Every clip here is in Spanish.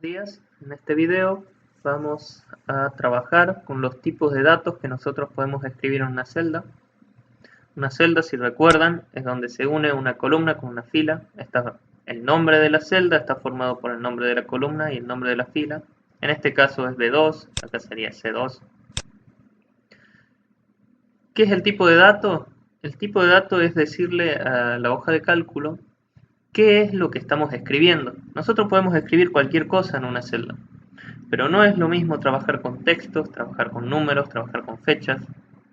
Buenos días, en este video vamos a trabajar con los tipos de datos que nosotros podemos escribir en una celda. Una celda, si recuerdan, es donde se une una columna con una fila. El nombre de la celda está formado por el nombre de la columna y el nombre de la fila. En este caso es B2, acá sería C2. ¿Qué es el tipo de dato? El tipo de dato es decirle a la hoja de cálculo qué es lo que estamos escribiendo. Nosotros podemos escribir cualquier cosa en una celda. Pero no es lo mismo trabajar con textos, trabajar con números, trabajar con fechas.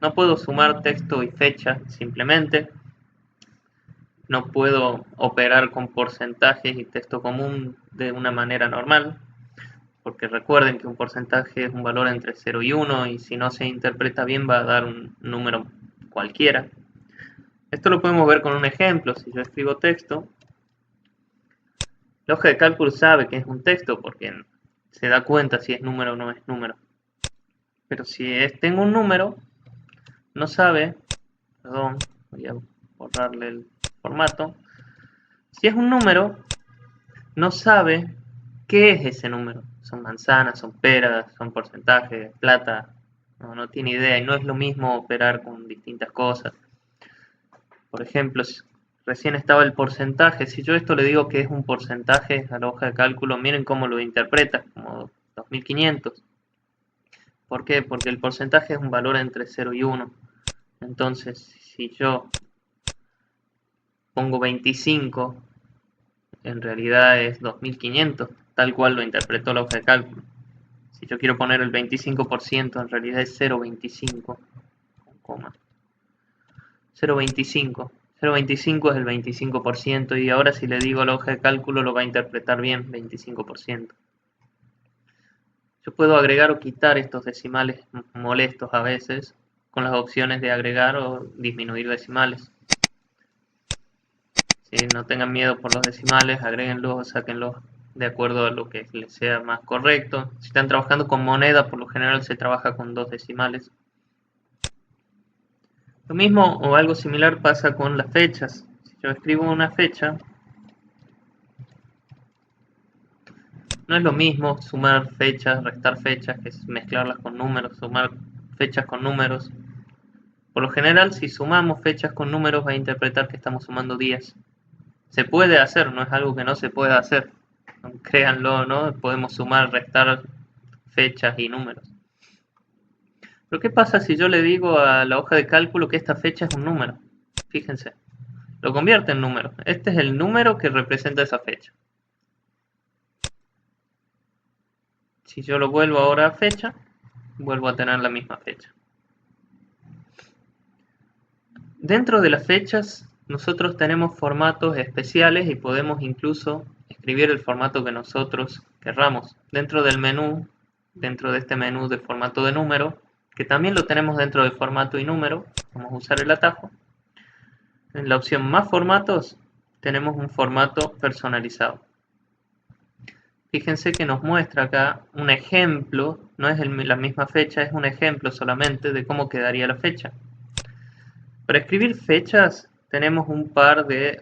No puedo sumar texto y fecha simplemente. No puedo operar con porcentajes y texto común de una manera normal. Porque recuerden que un porcentaje es un valor entre 0 y 1 y si no se interpreta bien va a dar un número cualquiera. Esto lo podemos ver con un ejemplo. Si yo escribo texto, la hoja de cálculo sabe que es un texto porque se da cuenta si es número o no es número. Pero si tengo un número, no sabe, perdón, voy a borrarle el formato. Si es un número, no sabe qué es ese número. Son manzanas, son peras, son porcentajes, plata. No tiene idea y no es lo mismo operar con distintas cosas. Por ejemplo, recién estaba el porcentaje. Si yo esto le digo que es un porcentaje a la hoja de cálculo, miren cómo lo interpreta, como 2500. ¿Por qué? Porque el porcentaje es un valor entre 0 y 1. Entonces, si yo pongo 25, en realidad es 2500, tal cual lo interpretó la hoja de cálculo. Si yo quiero poner el 25%, en realidad es 0,25, coma. 0,25. 0,25 es el 25% y ahora si le digo a la hoja de cálculo lo va a interpretar bien, 25%. Yo puedo agregar o quitar estos decimales molestos a veces con las opciones de agregar o disminuir decimales. Si no tengan miedo por los decimales, agréguenlos o sáquenlos de acuerdo a lo que les sea más correcto. Si están trabajando con moneda, por lo general se trabaja con 2 decimales. Lo mismo o algo similar pasa con las fechas. Si yo escribo una fecha, no es lo mismo sumar fechas, restar fechas, que es mezclarlas con números, sumar fechas con números. Por lo general, si sumamos fechas con números, va a interpretar que estamos sumando días. Se puede hacer, no es algo que no se pueda hacer. Créanlo, ¿no? Podemos sumar, restar fechas y números. Pero ¿qué pasa si yo le digo a la hoja de cálculo que esta fecha es un número? Fíjense, lo convierte en número. Este es el número que representa esa fecha. Si yo lo vuelvo ahora a fecha, vuelvo a tener la misma fecha. Dentro de las fechas, nosotros tenemos formatos especiales y podemos incluso escribir el formato que nosotros querramos. Dentro del menú, dentro de este menú de formato de número, que también lo tenemos dentro de formato y número, vamos a usar el atajo. En la opción más formatos, tenemos un formato personalizado. Fíjense que nos muestra acá un ejemplo, no es la misma fecha, es un ejemplo solamente de cómo quedaría la fecha. Para escribir fechas tenemos un par de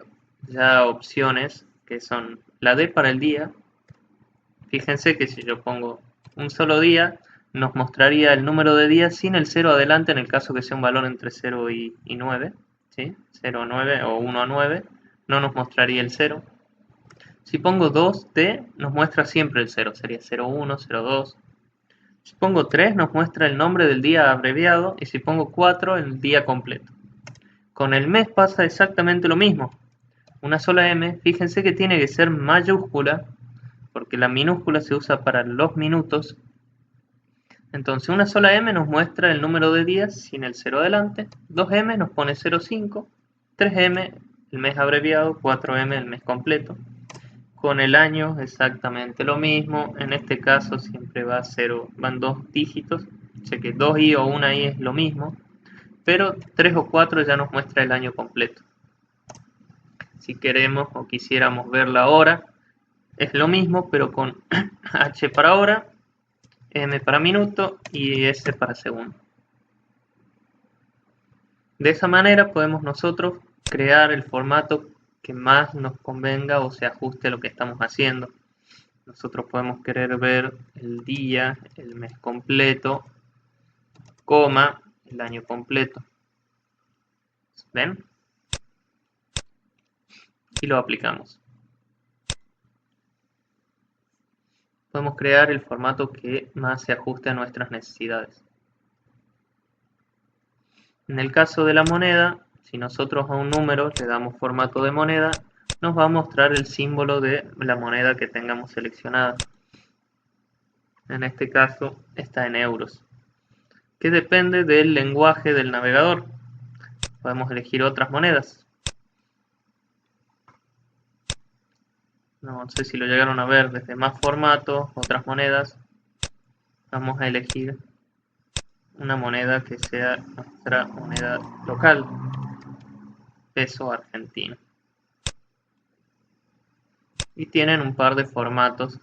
ya opciones que son la D para el día. Fíjense que si yo pongo un solo día nos mostraría el número de días sin el 0 adelante en el caso que sea un valor entre 0 y 9, ¿sí? 0 a 9 o 1 a 9 no nos mostraría el 0. Si pongo 2D nos muestra siempre el 0, sería 01, 02. Si pongo 3 nos muestra el nombre del día abreviado y si pongo 4 el día completo. Con el mes pasa exactamente lo mismo. Una sola M, fíjense que tiene que ser mayúscula, porque la minúscula se usa para los minutos. Entonces una sola M nos muestra el número de días sin el 0 adelante, 2M nos pone 05, 3M el mes abreviado, 4M el mes completo. Con el año exactamente lo mismo, en este caso siempre va 0, van 2 dígitos, sé que 2i o 1i es lo mismo, pero 3 o 4 ya nos muestra el año completo. Si queremos o quisiéramos ver la hora, es lo mismo, pero con H para hora, M para minuto y S para segundo. De esa manera podemos nosotros crear el formato que más nos convenga o se ajuste a lo que estamos haciendo. Nosotros podemos querer ver el día, el mes completo, coma, el año completo. ¿Ven? Y lo aplicamos. Podemos crear el formato que más se ajuste a nuestras necesidades. En el caso de la moneda, si nosotros a un número le damos formato de moneda, nos va a mostrar el símbolo de la moneda que tengamos seleccionada. En este caso está en euros, que depende del lenguaje del navegador. Podemos elegir otras monedas. No sé si lo llegaron a ver desde más formatos, otras monedas. Vamos a elegir una moneda que sea nuestra moneda local, peso argentino. Y tienen un par de formatos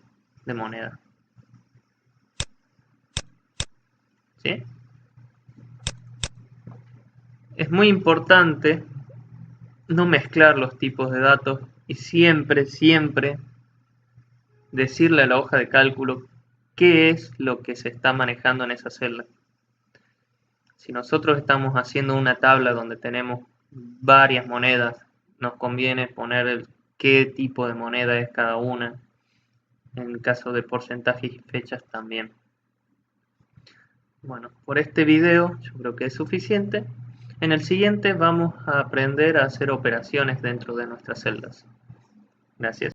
de moneda. ¿Sí? Es muy importante no mezclar los tipos de datos y siempre decirle a la hoja de cálculo qué es lo que se está manejando en esa celda. Si nosotros estamos haciendo una tabla donde tenemos varias monedas, nos conviene poner qué tipo de moneda es cada una. En el caso de porcentajes y fechas también. Bueno, por este video yo creo que es suficiente. En el siguiente vamos a aprender a hacer operaciones dentro de nuestras celdas. Gracias.